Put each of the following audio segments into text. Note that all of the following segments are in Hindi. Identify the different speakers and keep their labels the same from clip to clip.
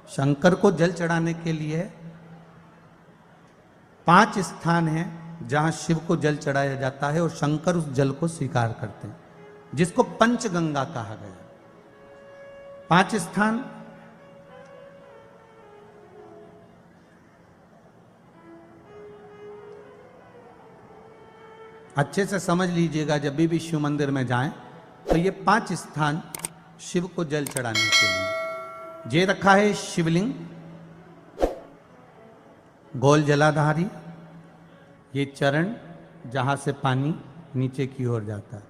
Speaker 1: शंकर को जल चढ़ाने के लिए 5 स्थान हैं जहां शिव को जल चढ़ाया जाता है और शंकर उस जल को स्वीकार करते हैं, जिसको पंचगंगा कहा गया। 5 स्थान अच्छे से समझ लीजिएगा, जब भी शिव मंदिर में जाएं तो ये 5 स्थान शिव को जल चढ़ाने के लिए ये रखा है। शिवलिंग, गोल जलाधारी, ये चरण जहां से पानी नीचे की ओर जाता है।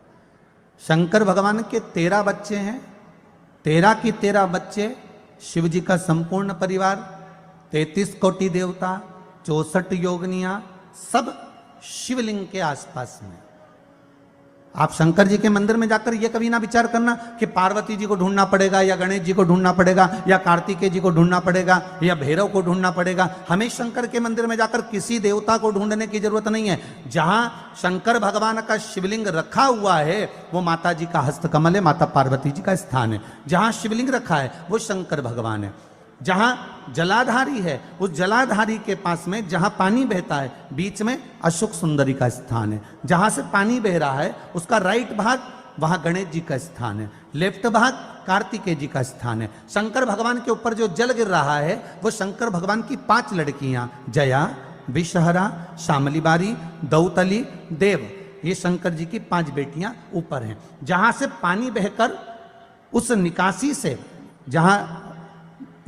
Speaker 1: शंकर भगवान के 13 बच्चे हैं, 13 की 13 बच्चे, शिव जी का संपूर्ण परिवार, 33 कोटि देवता, 64 योगनियां, सब शिवलिंग के आसपास में। आप शंकर जी के मंदिर में जाकर यह कभी ना विचार करना कि पार्वती जी को ढूंढना पड़ेगा या गणेश जी को ढूंढना पड़ेगा या कार्तिकेय जी को ढूंढना पड़ेगा या भैरव को ढूंढना पड़ेगा। हमें शंकर के मंदिर में जाकर किसी देवता को ढूंढने की जरूरत नहीं है। जहां शंकर भगवान का शिवलिंग रखा हुआ है वो माता जी का हस्तकमल है, माता पार्वती जी का स्थान है। जहां शिवलिंग रखा है वो शंकर भगवान है। जहां जलाधारी है उस जलाधारी के पास में जहां पानी बहता है बीच में अशोक सुंदरी का स्थान है। जहां से पानी बह रहा है उसका राइट भाग वहां गणेश जी का स्थान है, लेफ्ट भाग कार्तिकेय जी का स्थान है। शंकर भगवान के ऊपर जो जल गिर रहा है वो शंकर भगवान की 5 लड़कियां, जया, विषहरा, शामली बारी, दौतली, देव, ये शंकर जी की 5 बेटियां ऊपर हैं। जहां से पानी बहकर उस निकासी से, जहां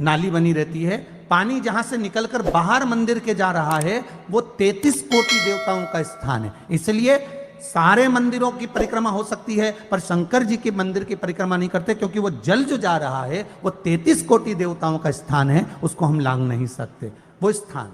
Speaker 1: नाली बनी रहती है, पानी जहां से निकलकर बाहर मंदिर के जा रहा है वो 33 कोटि देवताओं का स्थान है। इसलिए सारे मंदिरों की परिक्रमा हो सकती है पर शंकर जी के मंदिर की परिक्रमा नहीं करते, क्योंकि वो जल जो जा रहा है वो 33 कोटि देवताओं का स्थान है, उसको हम लांघ नहीं सकते। वो स्थान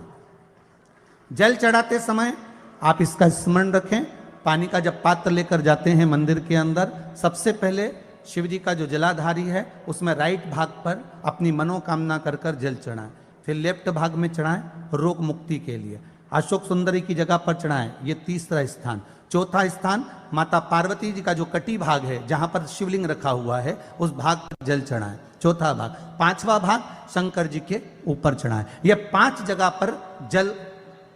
Speaker 1: जल चढ़ाते समय आप इसका स्मरण रखें। पानी का जब पात्र लेकर जाते हैं मंदिर के अंदर, सबसे पहले शिव जी का जो जलाधारी है उसमें राइट भाग पर अपनी मनोकामना कर कर जल चढ़ाएं, फिर लेफ्ट भाग में चढ़ाएं रोग मुक्ति के लिए। अशोक सुंदरी की जगह पर चढ़ाएं, ये 3रा स्थान। 4था स्थान माता पार्वती जी का जो कटी भाग है जहां पर शिवलिंग रखा हुआ है उस भाग पर जल चढ़ाएं, 4था भाग। 5वां भाग शंकर जी के ऊपर चढ़ाएं। ये 5 जगह पर जल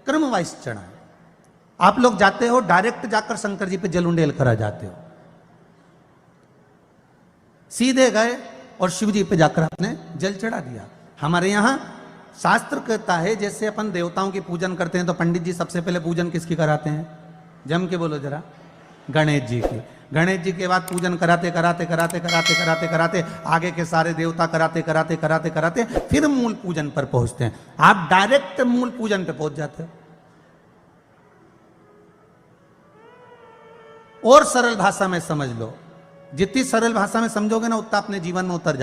Speaker 1: क्रम वाइज चढ़ाएं। आप लोग जाते हो डायरेक्ट जाकर शंकर जी पे जल उंडेल करा जाते हो, सीधे गए और शिव जी पे जाकर आपने जल चढ़ा दिया। हमारे यहाँ शास्त्र कहता है जैसे अपन देवताओं की पूजन करते हैं तो पंडित जी सबसे पहले पूजन किसकी कराते हैं? जम के बोलो जरा, गणेश जी की। गणेश जी के बाद पूजन कराते कराते कराते कराते कराते कराते आगे के सारे देवता कराते कराते कराते कराते फिर मूल पूजन पर पहुंचते हैं। आप डायरेक्ट मूल पूजन पे पहुंच जाते हो। और सरल भाषा में समझ लो, जितनी सरल भाषा में समझोगे ना उतना अपने जीवन में उतर जाए।